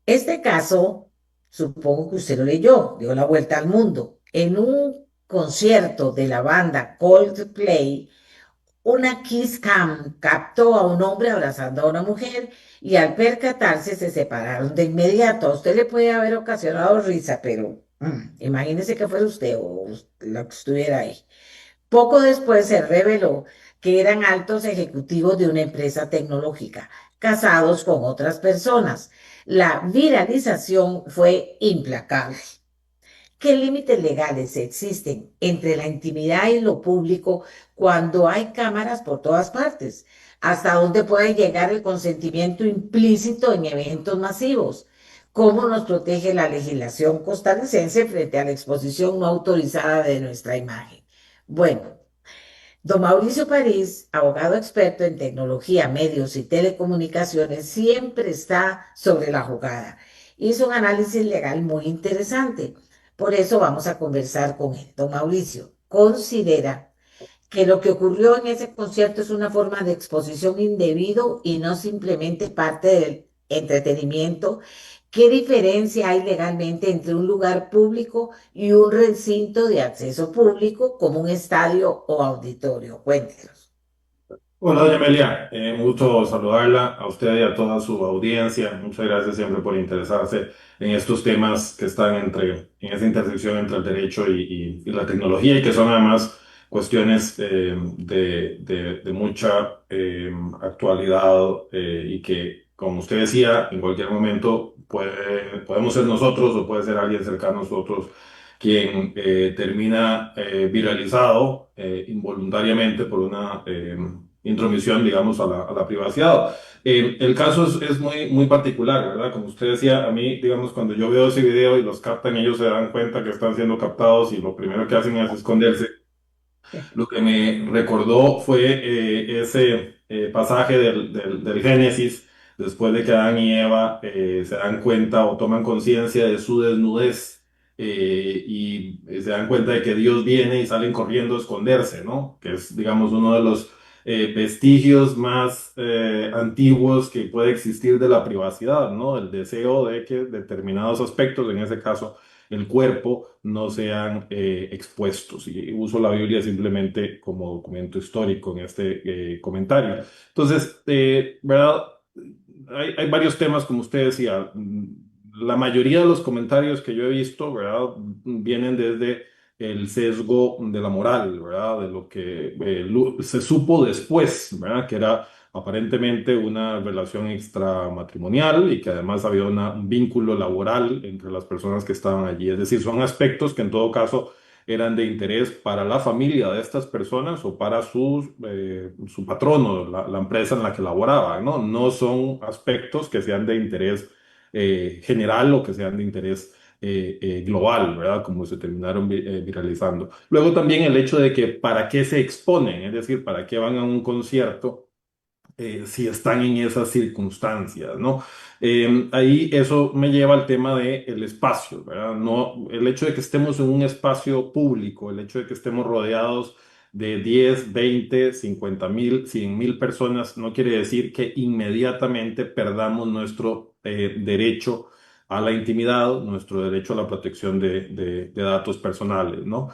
Este caso, supongo que usted lo leyó, dio la vuelta al mundo. En un concierto de la banda Coldplay, una Kiss Cam captó a un hombre abrazando a una mujer y al percatarse se separaron de inmediato. A usted le puede haber ocasionado risa, pero imagínese que fuera usted o lo que estuviera ahí. Poco después se reveló que eran altos ejecutivos de una empresa tecnológica, casados con otras personas. La viralización fue implacable. ¿Qué límites legales existen entre la intimidad y lo público cuando hay cámaras por todas partes? ¿Hasta dónde puede llegar el consentimiento implícito en eventos masivos? ¿Cómo nos protege la legislación costarricense frente a la exposición no autorizada de nuestra imagen? Bueno, don Mauricio París, abogado experto en tecnología, medios y telecomunicaciones, siempre está sobre la jugada. Hizo un análisis legal muy interesante. Por eso vamos a conversar con él. Don Mauricio, ¿considera que lo que ocurrió en ese concierto es una forma de exposición indebido y no simplemente parte del entretenimiento? ¿Qué diferencia hay legalmente entre un lugar público y un recinto de acceso público como un estadio o auditorio? Cuéntenos. Hola, doña Amelia, un gusto saludarla a usted y a toda su audiencia. Muchas gracias siempre por interesarse en estos temas que están en esa intersección entre el derecho y la tecnología y que son además cuestiones de mucha actualidad y que, como usted decía, en cualquier momento podemos ser nosotros o puede ser alguien cercano a nosotros quien termina viralizado involuntariamente por una intromisión, digamos, a la privacidad. El caso es muy particular, ¿verdad? Como usted decía, a mí, digamos, cuando yo veo ese video y los captan, ellos se dan cuenta que están siendo captados y lo primero que hacen es esconderse. Lo que me recordó fue ese pasaje del Génesis, después de que Adán y Eva se dan cuenta o toman conciencia de su desnudez y se dan cuenta de que Dios viene y salen corriendo a esconderse, ¿no? Que es, digamos, uno de los vestigios más antiguos que puede existir de la privacidad, ¿no? El deseo de que determinados aspectos, en ese caso, el cuerpo, no sean expuestos. Y uso la Biblia simplemente como documento histórico en este comentario. Entonces, ¿verdad? Hay varios temas, como usted decía. La mayoría de los comentarios que yo he visto, ¿verdad? Vienen desde el sesgo de la moral, ¿verdad? De lo que se supo después, ¿verdad? Que era aparentemente una relación extramatrimonial y que además había un vínculo laboral entre las personas que estaban allí. Es decir, son aspectos que en todo caso eran de interés para la familia de estas personas o para su patrono, la empresa en la que laboraba, ¿no? No son aspectos que sean de interés general o que sean de interés global, ¿verdad? Como se terminaron viralizando. Luego también el hecho de que para qué se exponen, es decir, para qué van a un concierto si están en esas circunstancias, ¿no? Ahí eso me lleva al tema del espacio, ¿verdad? No, el hecho de que estemos en un espacio público, el hecho de que estemos rodeados de 10, 20, 50.000, 100.000 personas, no quiere decir que inmediatamente perdamos nuestro derecho a la intimidad, nuestro derecho a la protección de datos personales, ¿no?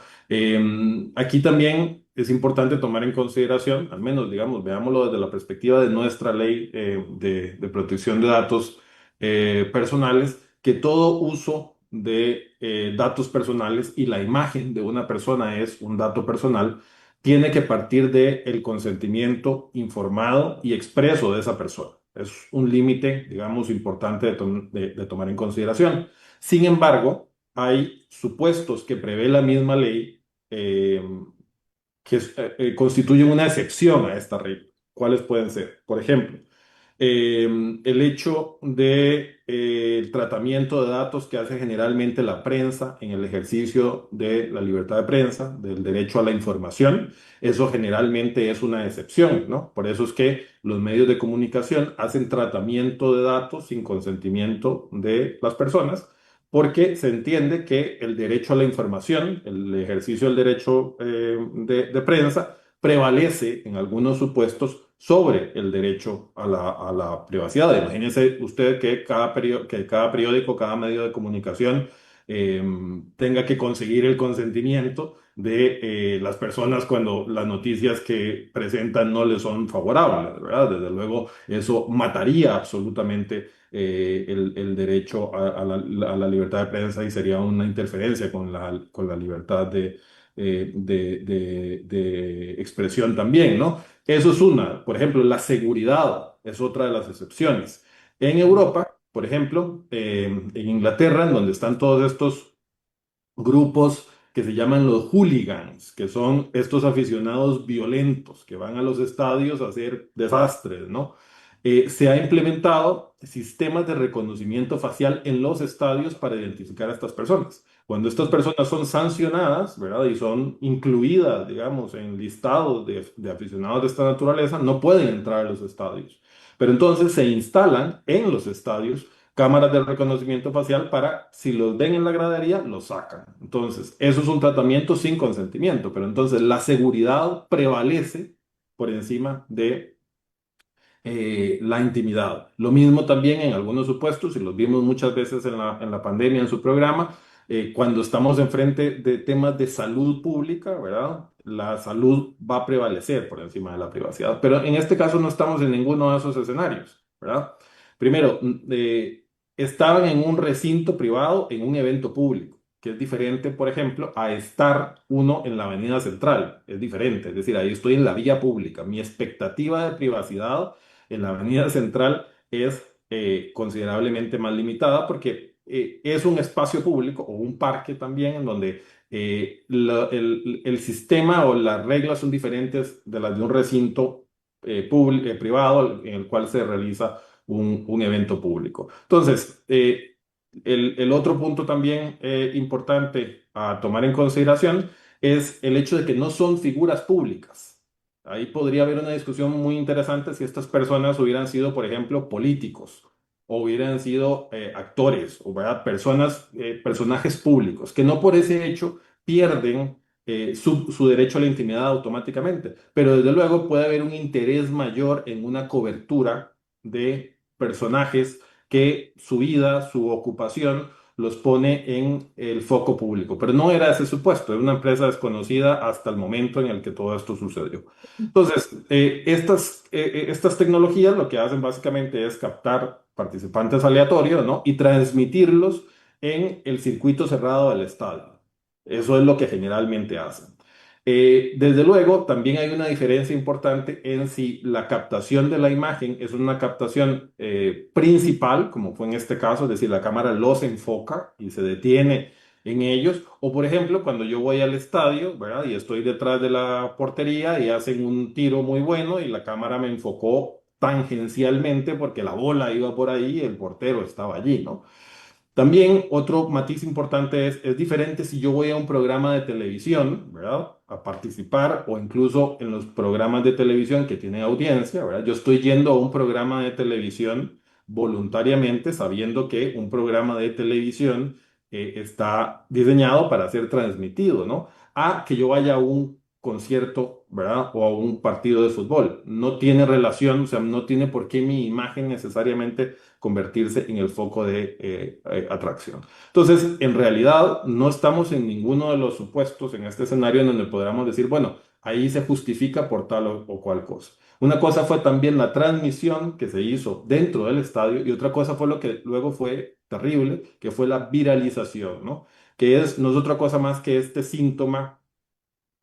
Aquí también es importante tomar en consideración, al menos, digamos, veámoslo desde la perspectiva de nuestra ley de protección de datos personales, que todo uso de datos personales y la imagen de una persona es un dato personal, tiene que partir del consentimiento informado y expreso de esa persona. Es un límite, digamos, importante de tomar en consideración. Sin embargo, hay supuestos que prevé la misma ley que constituyen una excepción a esta regla. ¿Cuáles pueden ser? Por ejemplo, el hecho de el tratamiento de datos que hace generalmente la prensa en el ejercicio de la libertad de prensa, del derecho a la información, eso generalmente es una excepción, ¿no? Por eso es que los medios de comunicación hacen tratamiento de datos sin consentimiento de las personas, porque se entiende que el derecho a la información, el ejercicio del derecho de prensa, prevalece en algunos supuestos sobre el derecho a la privacidad. Imagínese usted que que cada periódico, cada medio de comunicación eh, tenga que conseguir el consentimiento de las personas cuando las noticias que presentan no les son favorables, ¿verdad? Desde luego, eso mataría absolutamente el derecho a la libertad de prensa y sería una interferencia con la libertad de expresión también, ¿no? Eso es una. Por ejemplo, la seguridad es otra de las excepciones. En Europa, por ejemplo, en Inglaterra, en donde están todos estos grupos que se llaman los hooligans, que son estos aficionados violentos que van a los estadios a hacer desastres, ¿no? Se ha implementado sistemas de reconocimiento facial en los estadios para identificar a estas personas. Cuando estas personas son sancionadas, ¿verdad? Y son incluidas, digamos, en listados de aficionados de esta naturaleza, no pueden entrar a los estadios. Pero entonces se instalan en los estadios cámaras de reconocimiento facial para, si los ven en la gradería, los sacan. Entonces, eso es un tratamiento sin consentimiento, pero entonces la seguridad prevalece por encima de la intimidad. Lo mismo también en algunos supuestos, y los vimos muchas veces en la pandemia en su programa, cuando estamos enfrente de temas de salud pública, ¿verdad? La salud va a prevalecer por encima de la privacidad. Pero en este caso no estamos en ninguno de esos escenarios, ¿verdad? Primero, estaban en un recinto privado, en un evento público, que es diferente, por ejemplo, a estar uno en la avenida central. Es diferente, es decir, ahí estoy en la vía pública. Mi expectativa de privacidad en la avenida central es considerablemente más limitada porque es un espacio público o un parque también en donde el sistema o las reglas son diferentes de las de un recinto privado en el cual se realiza un evento público. Entonces, el otro punto también importante a tomar en consideración es el hecho de que no son figuras públicas. Ahí podría haber una discusión muy interesante si estas personas hubieran sido, por ejemplo, políticos o hubieran sido actores o ¿verdad? Personas, personajes públicos, que no por ese hecho pierden su derecho a la intimidad automáticamente. Pero desde luego puede haber un interés mayor en una cobertura de personajes que su vida, su ocupación, los pone en el foco público. Pero no era ese supuesto, era una empresa desconocida hasta el momento en el que todo esto sucedió. Entonces, estas tecnologías lo que hacen básicamente es captar participantes aleatorios, ¿no? Y transmitirlos en el circuito cerrado del estadio. Eso es lo que generalmente hacen. Desde luego, también hay una diferencia importante en si la captación de la imagen es una captación principal, como fue en este caso, es decir, la cámara los enfoca y se detiene en ellos, o por ejemplo, cuando yo voy al estadio, ¿verdad? Y estoy detrás de la portería y hacen un tiro muy bueno y la cámara me enfocó tangencialmente porque la bola iba por ahí y el portero estaba allí, ¿no? También otro matiz importante es diferente si yo voy a un programa de televisión, ¿verdad? A participar o incluso en los programas de televisión que tienen audiencia, ¿verdad? Yo estoy yendo a un programa de televisión voluntariamente sabiendo que un programa de televisión está diseñado para ser transmitido, ¿no? A que yo vaya a un concierto, ¿verdad? O a un partido de fútbol. No tiene relación, o sea, no tiene por qué mi imagen necesariamente convertirse en el foco de atracción. Entonces, en realidad, no estamos en ninguno de los supuestos en este escenario en donde podamos decir, bueno, ahí se justifica por tal o cual cosa. Una cosa fue también la transmisión que se hizo dentro del estadio y otra cosa fue lo que luego fue terrible, que fue la viralización, ¿no? Que es, no es otra cosa más que este síntoma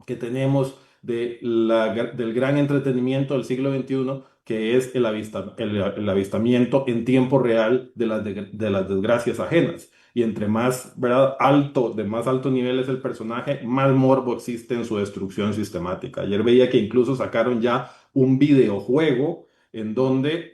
que tenemos del gran entretenimiento del siglo XXI, que es el avistamiento en tiempo real de las desgracias ajenas. Y entre más, ¿verdad? De más alto nivel es el personaje, más morbo existe en su destrucción sistemática. Ayer veía que incluso sacaron ya un videojuego en donde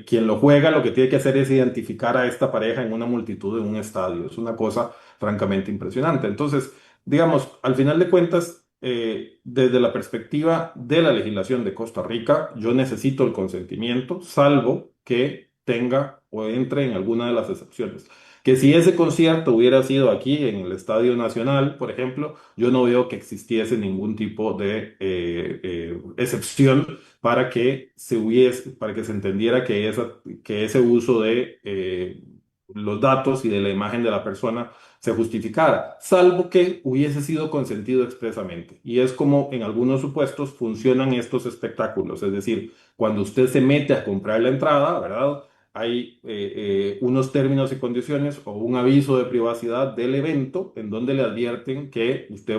quien lo juega lo que tiene que hacer es identificar a esta pareja en una multitud en un estadio. Es una cosa francamente impresionante. Entonces, digamos, al final de cuentas, desde la perspectiva de la legislación de Costa Rica, yo necesito el consentimiento, salvo que tenga o entre en alguna de las excepciones. Que si ese concierto hubiera sido aquí en el Estadio Nacional, por ejemplo, yo no veo que existiese ningún tipo de excepción para que se hubiese, para que se entendiera que, que ese uso de los datos y de la imagen de la persona se justificara, salvo que hubiese sido consentido expresamente. Y es como en algunos supuestos funcionan estos espectáculos, es decir, cuando usted se mete a comprar la entrada, ¿verdad? Hay unos términos y condiciones o un aviso de privacidad del evento en donde le advierten que usted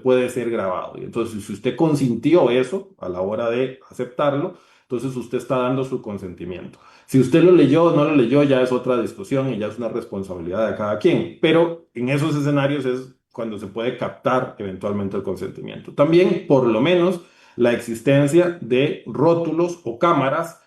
puede ser grabado. Y entonces, si usted consintió eso a la hora de aceptarlo, entonces usted está dando su consentimiento. Si usted lo leyó o no lo leyó, ya es otra discusión y ya es una responsabilidad de cada quien. Pero en esos escenarios es cuando se puede captar eventualmente el consentimiento. También, por lo menos, la existencia de rótulos o cámaras,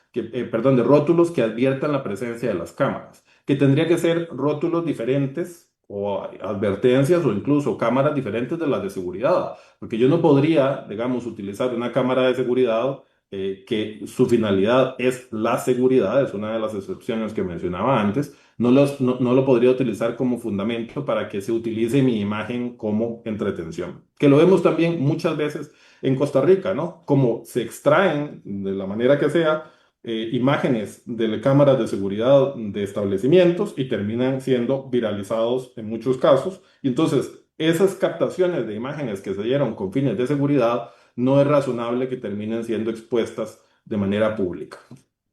perdón, de rótulos que adviertan la presencia de las cámaras, que tendría que ser rótulos diferentes o advertencias o incluso cámaras diferentes de las de seguridad, porque yo no podría, digamos, utilizar una cámara de seguridad que su finalidad es la seguridad, es una de las excepciones que mencionaba antes, no lo podría utilizar como fundamento para que se utilice mi imagen como entretención. Que lo vemos también muchas veces en Costa Rica, ¿no? Como se extraen de la manera que sea imágenes de cámaras de seguridad de establecimientos y terminan siendo viralizados en muchos casos. Y entonces, esas captaciones de imágenes que se dieron con fines de seguridad, no es razonable que terminen siendo expuestas de manera pública.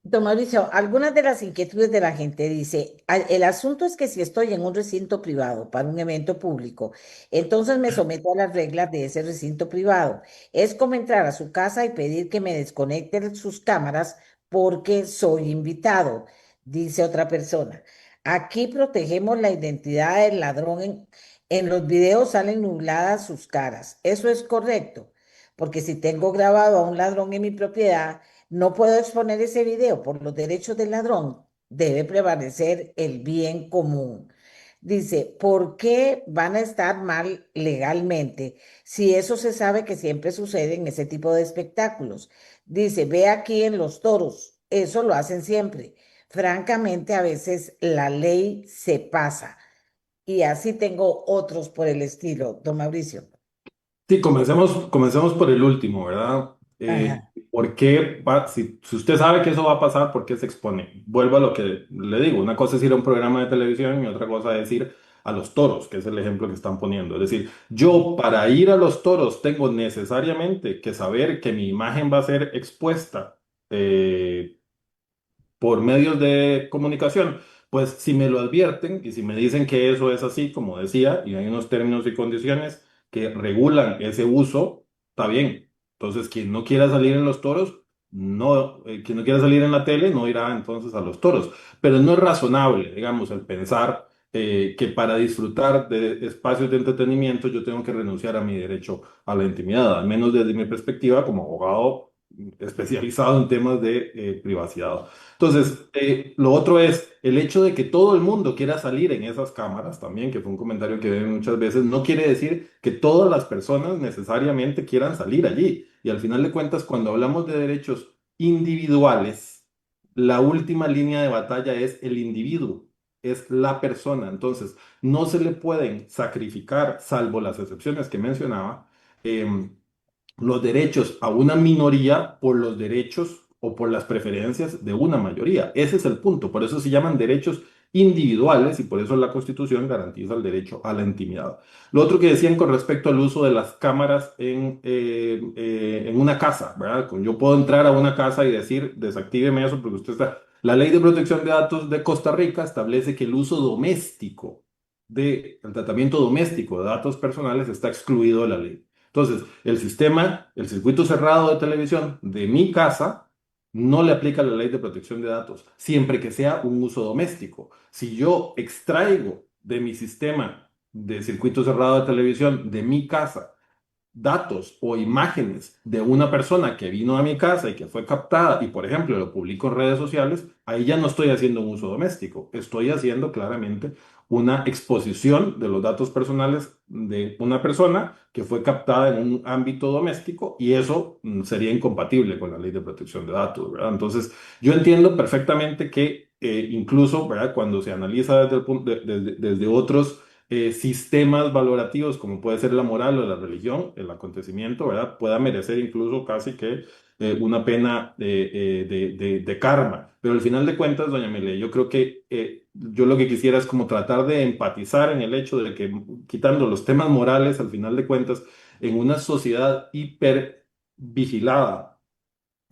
Don Mauricio, algunas de las inquietudes de la gente dice, El asunto es que si estoy en un recinto privado para un evento público, entonces me someto a las reglas de ese recinto privado. Es como entrar a su casa y pedir que me desconecten sus cámaras porque soy invitado, dice otra persona. Aquí protegemos la identidad del ladrón. En los videos salen nubladas sus caras. Eso es correcto, porque si tengo grabado a un ladrón en mi propiedad, no puedo exponer ese video por los derechos del ladrón. Debe prevalecer el bien común. Dice, ¿por qué van a estar mal legalmente si eso se sabe que siempre sucede en ese tipo de espectáculos? Dice, ve aquí en los toros, eso lo hacen siempre. Francamente, a veces la ley se pasa y así tengo otros por el estilo, don Mauricio. Sí, comencemos por el último, ¿verdad? Ajá. ¿Por qué si usted sabe que eso va a pasar, ¿por qué se expone? Vuelvo a lo que le digo, una cosa es ir a un programa de televisión y otra cosa es ir a los toros, que es el ejemplo que están poniendo. Es decir, yo para ir a los toros tengo necesariamente que saber que mi imagen va a ser expuesta por medios de comunicación. Pues si me lo advierten y si me dicen que eso es así, como decía, y hay unos términos y condiciones que regulan ese uso, está bien. Entonces, quien no quiera salir en los toros, no, quien no quiera salir en la tele, no irá entonces a los toros. Pero no es razonable, digamos, el pensar que para disfrutar de espacios de entretenimiento yo tengo que renunciar a mi derecho a la intimidad, al menos desde mi perspectiva como abogado especializado en temas de privacidad. Entonces, lo otro es el hecho de que todo el mundo quiera salir en esas cámaras también, que fue un comentario que ven muchas veces, no quiere decir que todas las personas necesariamente quieran salir allí. Y al final de cuentas, cuando hablamos de derechos individuales, la última línea de batalla es el individuo, es la persona. Entonces, no se le pueden sacrificar, salvo las excepciones que mencionaba, em, los derechos a una minoría por los derechos o por las preferencias de una mayoría. Ese es el punto. Por eso se llaman derechos individuales y por eso la Constitución garantiza el derecho a la intimidad. Lo otro que decían con respecto al uso de las cámaras en una casa, ¿verdad? Yo puedo entrar a una casa y decir, desactíveme eso porque usted está... La Ley de Protección de Datos de Costa Rica establece que el uso doméstico el tratamiento doméstico de datos personales está excluido de la ley. Entonces, el sistema, el circuito cerrado de televisión de mi casa no le aplica la ley de protección de datos, siempre que sea un uso doméstico. Si yo extraigo de mi sistema de circuito cerrado de televisión de mi casa datos o imágenes de una persona que vino a mi casa y que fue captada y, por ejemplo, lo publico en redes sociales, ahí ya no estoy haciendo un uso doméstico, estoy haciendo claramente una exposición de los datos personales de una persona que fue captada en un ámbito doméstico y eso sería incompatible con la ley de protección de datos, ¿verdad? Entonces, yo entiendo perfectamente que incluso, ¿verdad? Cuando se analiza desde, desde otros sistemas valorativos, como puede ser la moral o la religión, el acontecimiento, ¿verdad? Pueda merecer incluso casi que una pena de karma. Pero al final de cuentas, doña Amelia, yo creo que yo lo que quisiera es como tratar de empatizar en el hecho de que, quitando los temas morales, al final de cuentas, en una sociedad hiper vigilada,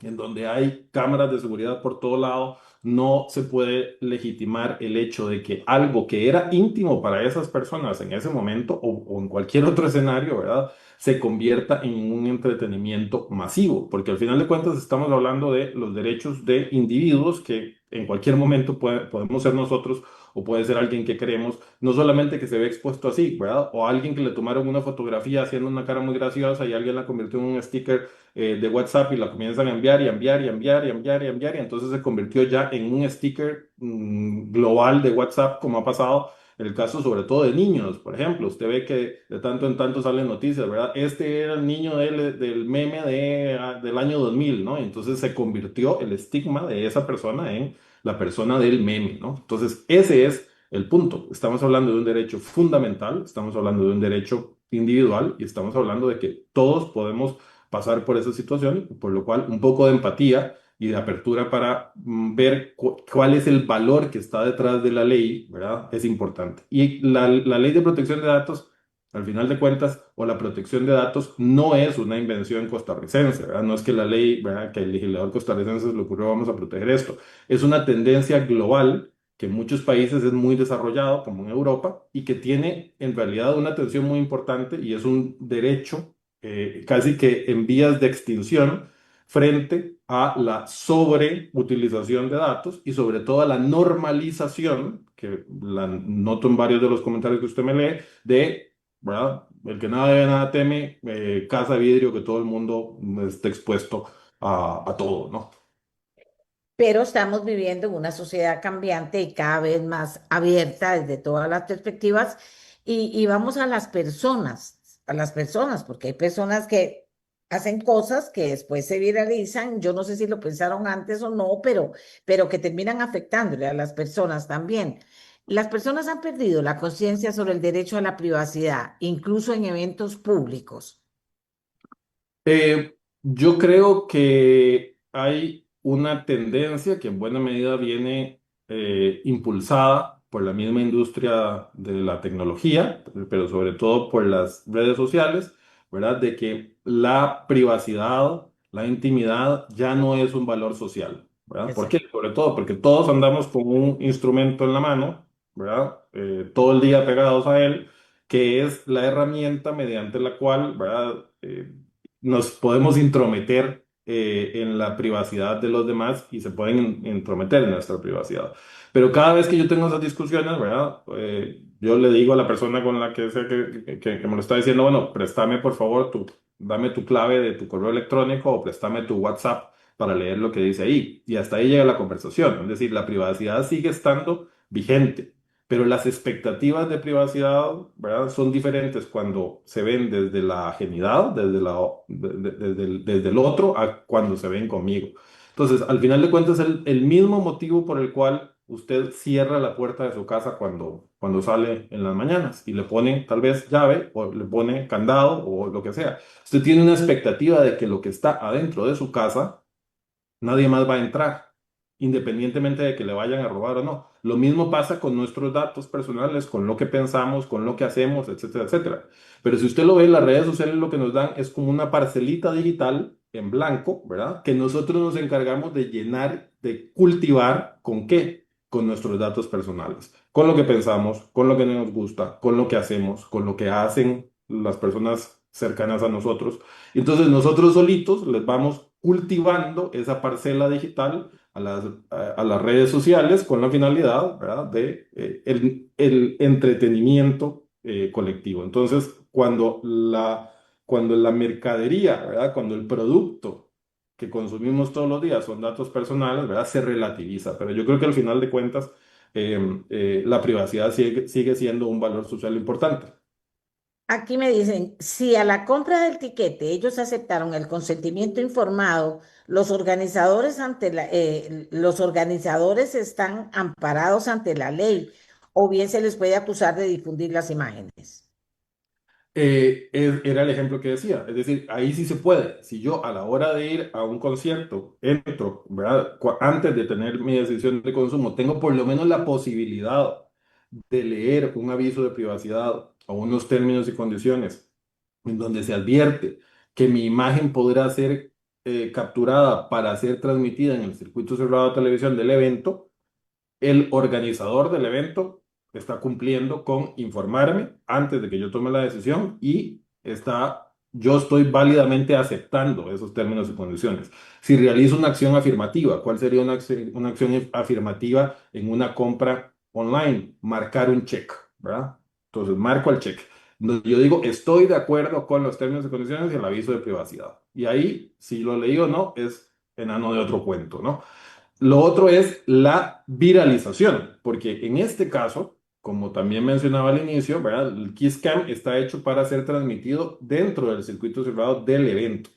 en donde hay cámaras de seguridad por todo lado, no se puede legitimar el hecho de que algo que era íntimo para esas personas en ese momento o en cualquier otro escenario, ¿verdad? Se convierta en un entretenimiento masivo, porque al final de cuentas estamos hablando de los derechos de individuos que en cualquier momento podemos ser nosotros o puede ser alguien que queremos, no solamente que se ve expuesto así, ¿verdad? O alguien que le tomaron una fotografía haciendo una cara muy graciosa y alguien la convirtió en un sticker de WhatsApp y la comienzan a enviar y enviar y enviar y enviar y enviar y entonces se convirtió ya en un sticker global de WhatsApp como ha pasado en el caso sobre todo de niños, por ejemplo, usted ve que de tanto en tanto salen noticias, ¿verdad? Este era el niño del meme del año 2000, ¿no? Entonces se convirtió el estigma de esa persona en la persona del meme, ¿no? Entonces ese es el punto. Estamos hablando de un derecho fundamental, estamos hablando de un derecho individual y estamos hablando de que todos podemos pasar por esa situación, por lo cual un poco de empatía y de apertura para ver cuál es el valor que está detrás de la ley, ¿verdad? Es importante. Y la ley de protección de datos, al final de cuentas, o la protección de datos, no es una invención costarricense, ¿verdad? No es que la ley, ¿verdad? Que el legislador costarricense se le ocurrió, vamos a proteger esto. Es una tendencia global que en muchos países es muy desarrollado, como en Europa, y que tiene en realidad una atención muy importante y es un derecho casi que en vías de extinción frente a la sobreutilización de datos y sobre todo a la normalización, que la noto en varios de los comentarios que usted me lee, de, ¿verdad? El que nada debe, nada teme, casa de vidrio, que todo el mundo esté expuesto a todo, ¿no? Pero estamos viviendo en una sociedad cambiante y cada vez más abierta desde todas las perspectivas y vamos a las personas, porque hay personas que hacen cosas que después se viralizan, yo no sé si lo pensaron antes o no, pero que terminan afectándole a las personas también. Las personas han perdido la conciencia sobre el derecho a la privacidad, incluso en eventos públicos. Yo creo que hay una tendencia que en buena medida viene impulsada por la misma industria de la tecnología, pero sobre todo por las redes sociales, ¿verdad? De que la privacidad, la intimidad ya no es un valor social, ¿verdad? ¿Por qué? Exacto. Sobre todo porque todos andamos con un instrumento en la mano, ¿verdad? Todo el día pegados a él, que es la herramienta mediante la cual, ¿verdad? Nos podemos intrometer en la privacidad de los demás y se pueden intrometer en nuestra privacidad. Pero cada vez que yo tengo esas discusiones, ¿verdad? Yo le digo a la persona con la que sea que me lo está diciendo, bueno, préstame por favor dame tu clave de tu correo electrónico o préstame tu WhatsApp para leer lo que dice ahí. Y hasta ahí llega la conversación. Es decir, la privacidad sigue estando vigente. Pero las expectativas de privacidad, ¿verdad? Son diferentes cuando se ven desde la ajenidad, desde el otro, a cuando se ven conmigo. Entonces, al final de cuentas, el mismo motivo por el cual usted cierra la puerta de su casa cuando sale en las mañanas y le pone tal vez llave o le pone candado o lo que sea. Usted tiene una expectativa de que lo que está adentro de su casa nadie más va a entrar, independientemente de que le vayan a robar o no. Lo mismo pasa con nuestros datos personales, con lo que pensamos, con lo que hacemos, etcétera, etcétera. Pero si usted lo ve, las redes sociales lo que nos dan es como una parcelita digital en blanco, ¿verdad? Que nosotros nos encargamos de llenar, de cultivar, ¿con qué? Con nuestros datos personales, con lo que pensamos, con lo que nos gusta, con lo que hacemos, con lo que hacen las personas cercanas a nosotros. Entonces nosotros solitos les vamos cultivando esa parcela digital a las redes sociales con la finalidad, ¿verdad? De el entretenimiento colectivo. Entonces, cuando la mercadería, ¿verdad? Cuando el producto que consumimos todos los días son datos personales, ¿verdad? Se relativiza. Pero yo creo que al final de cuentas, la privacidad sigue siendo un valor social importante. Aquí me dicen, si a la compra del tiquete ellos aceptaron el consentimiento informado, los organizadores están amparados ante la ley, o bien se les puede acusar de difundir las imágenes. Era el ejemplo que decía, es decir, ahí sí se puede. Si yo a la hora de ir a un concierto entro, ¿verdad? Antes de tener mi decisión de consumo, tengo por lo menos la posibilidad de leer un aviso de privacidad o unos términos y condiciones en donde se advierte que mi imagen podrá ser capturada para ser transmitida en el circuito cerrado de televisión del evento. El organizador del evento está cumpliendo con informarme antes de que yo tome la decisión y yo estoy válidamente aceptando esos términos y condiciones. Si realizo una acción afirmativa, ¿cuál sería una acción afirmativa en una compra online? Marcar un check, ¿verdad? Entonces, marco el check. Donde yo digo, estoy de acuerdo con los términos y condiciones y el aviso de privacidad. Y ahí, si lo leí o no, es enano de otro cuento, ¿no? Lo otro es la viralización, porque en este caso, como también mencionaba al inicio, ¿verdad? El Kiss Cam está hecho para ser transmitido dentro del circuito cerrado del evento.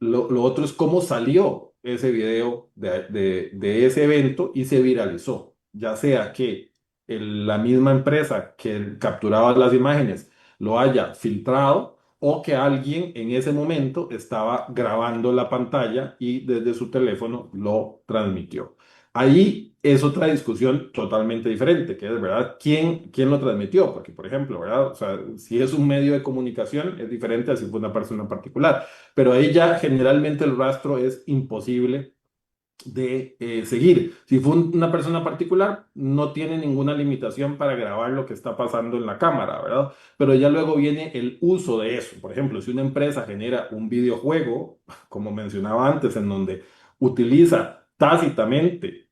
Lo otro es cómo salió ese video de ese evento y se viralizó, ya sea que la misma empresa que capturaba las imágenes lo haya filtrado o que alguien en ese momento estaba grabando la pantalla y desde su teléfono lo transmitió. Ahí es otra discusión totalmente diferente, que es, ¿verdad? ¿Quién lo transmitió? Porque, por ejemplo, ¿verdad? O sea, si es un medio de comunicación, es diferente a si fue una persona particular, pero ahí ya generalmente el rastro es imposible de seguir. Si fue una persona particular, no tiene ninguna limitación para grabar lo que está pasando en la cámara, ¿verdad? Pero ya luego viene el uso de eso. Por ejemplo, si una empresa genera un videojuego, como mencionaba antes, en donde utiliza tácitamente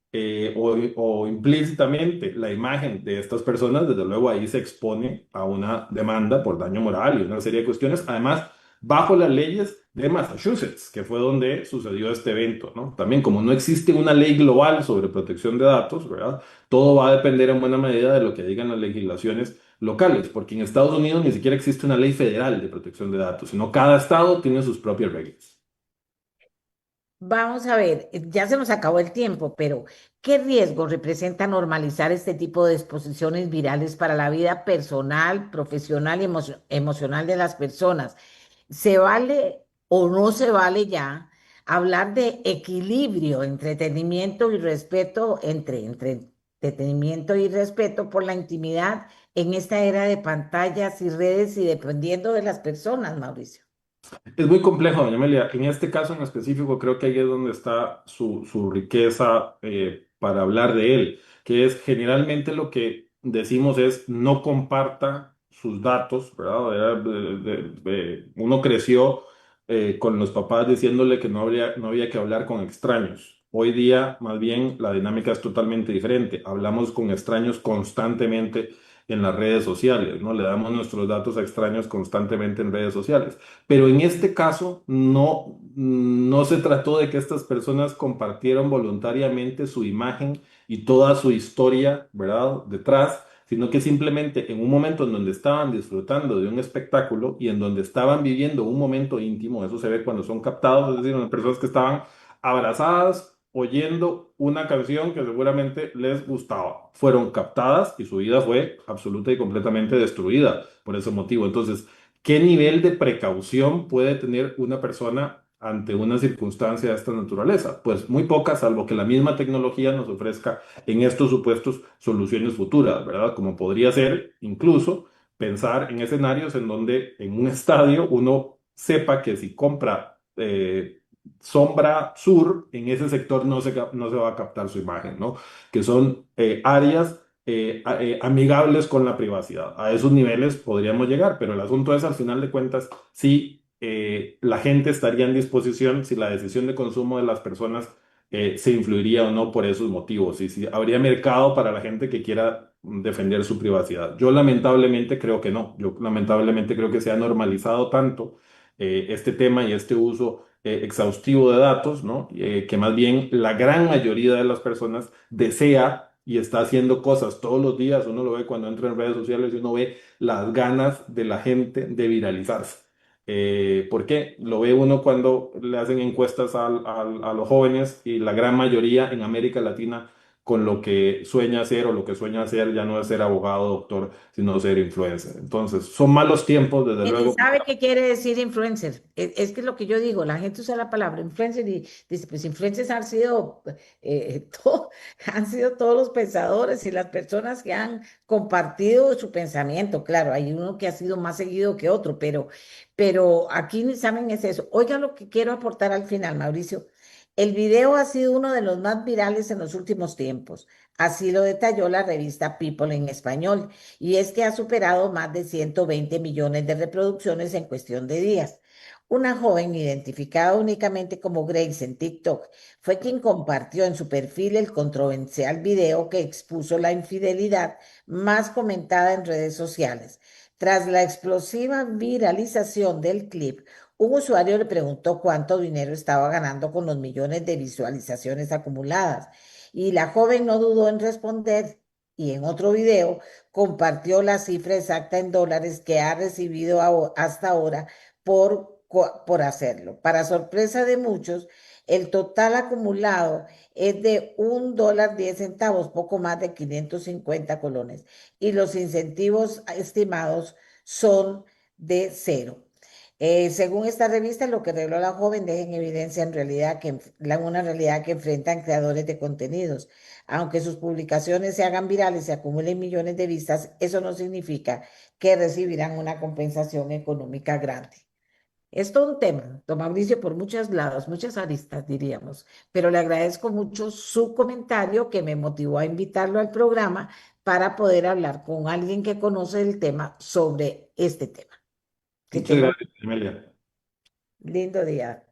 o implícitamente la imagen de estas personas, desde luego ahí se expone a una demanda por daño moral y una serie de cuestiones. Además, bajo las leyes de Massachusetts, que fue donde sucedió este evento, ¿no? También como no existe una ley global sobre protección de datos, ¿verdad? Todo va a depender en buena medida de lo que digan las legislaciones locales, porque en Estados Unidos ni siquiera existe una ley federal de protección de datos, sino cada estado tiene sus propias reglas. Vamos a ver, ya se nos acabó el tiempo, pero ¿qué riesgo representa normalizar este tipo de exposiciones virales para la vida personal, profesional y emocional de las personas? ¿Se vale o no se vale ya hablar de equilibrio, entretenimiento y respeto entre entretenimiento y respeto por la intimidad en esta era de pantallas y redes y dependiendo de las personas, Mauricio? Es muy complejo, doña Amelia. En este caso en específico, creo que ahí es donde está su riqueza para hablar de él, que es generalmente lo que decimos es no comparta sus datos, ¿verdad? Uno creció con los papás diciéndole que no había que hablar con extraños. Hoy día, más bien, la dinámica es totalmente diferente. Hablamos con extraños constantemente en las redes sociales, ¿no? Le damos nuestros datos a extraños constantemente en redes sociales. Pero en este caso no se trató de que estas personas compartieron voluntariamente su imagen y toda su historia, ¿verdad? Detrás, sino que simplemente en un momento en donde estaban disfrutando de un espectáculo y en donde estaban viviendo un momento íntimo, eso se ve cuando son captados, es decir, unas personas que estaban abrazadas oyendo una canción que seguramente les gustaba. Fueron captadas y su vida fue absoluta y completamente destruida por ese motivo. Entonces, ¿qué nivel de precaución puede tener una persona ante una circunstancia de esta naturaleza? Pues muy poca, salvo que la misma tecnología nos ofrezca en estos supuestos soluciones futuras, ¿verdad? Como podría ser incluso pensar en escenarios en donde en un estadio uno sepa que si compra sombra sur, en ese sector no se va a captar su imagen, ¿no? Que son áreas amigables con la privacidad. A esos niveles podríamos llegar, pero el asunto es, al final de cuentas, si la gente estaría en disposición, si la decisión de consumo de las personas se influiría o no por esos motivos, y si habría mercado para la gente que quiera defender su privacidad. Yo lamentablemente creo que no. Yo lamentablemente creo que se ha normalizado tanto este tema y este uso exhaustivo de datos, ¿no? Que más bien la gran mayoría de las personas desea y está haciendo cosas todos los días. Uno lo ve cuando entra en redes sociales y uno ve las ganas de la gente de viralizarse. ¿Por qué? Lo ve uno cuando le hacen encuestas a los jóvenes y la gran mayoría en América Latina con lo que sueña hacer o lo que sueña hacer ya no es ser abogado, doctor, sino ser influencer. Entonces, son malos tiempos, desde Que ni luego. sabe qué quiere decir influencer. Es que es lo que yo digo, la gente usa la palabra influencer y dice, pues influencers han sido, han sido todos los pensadores y las personas que han compartido su pensamiento. Claro, hay uno que ha sido más seguido que otro, pero aquí ni saben es eso. Oiga lo que quiero aportar al final, Mauricio. El video ha sido uno de los más virales en los últimos tiempos. Así lo detalló la revista People en español. Y es que ha superado más de 120 millones de reproducciones en cuestión de días. Una joven identificada únicamente como Grace en TikTok fue quien compartió en su perfil el controversial video que expuso la infidelidad más comentada en redes sociales. Tras la explosiva viralización del clip, un usuario le preguntó cuánto dinero estaba ganando con los millones de visualizaciones acumuladas y la joven no dudó en responder y en otro video compartió la cifra exacta en dólares que ha recibido hasta ahora por hacerlo. Para sorpresa de muchos, el total acumulado es de $1.10, poco más de 550 colones, y los incentivos estimados son de cero. Según esta revista, lo que reveló la joven deja en evidencia en realidad una realidad que enfrentan creadores de contenidos. Aunque sus publicaciones se hagan virales y acumulen millones de vistas, eso no significa que recibirán una compensación económica grande. Es todo un tema, don Mauricio, por muchos lados, muchas aristas, diríamos, pero le agradezco mucho su comentario que me motivó a invitarlo al programa para poder hablar con alguien que conoce el tema sobre este tema. Que Muchas tenga un gracias, Amelia. lindo día.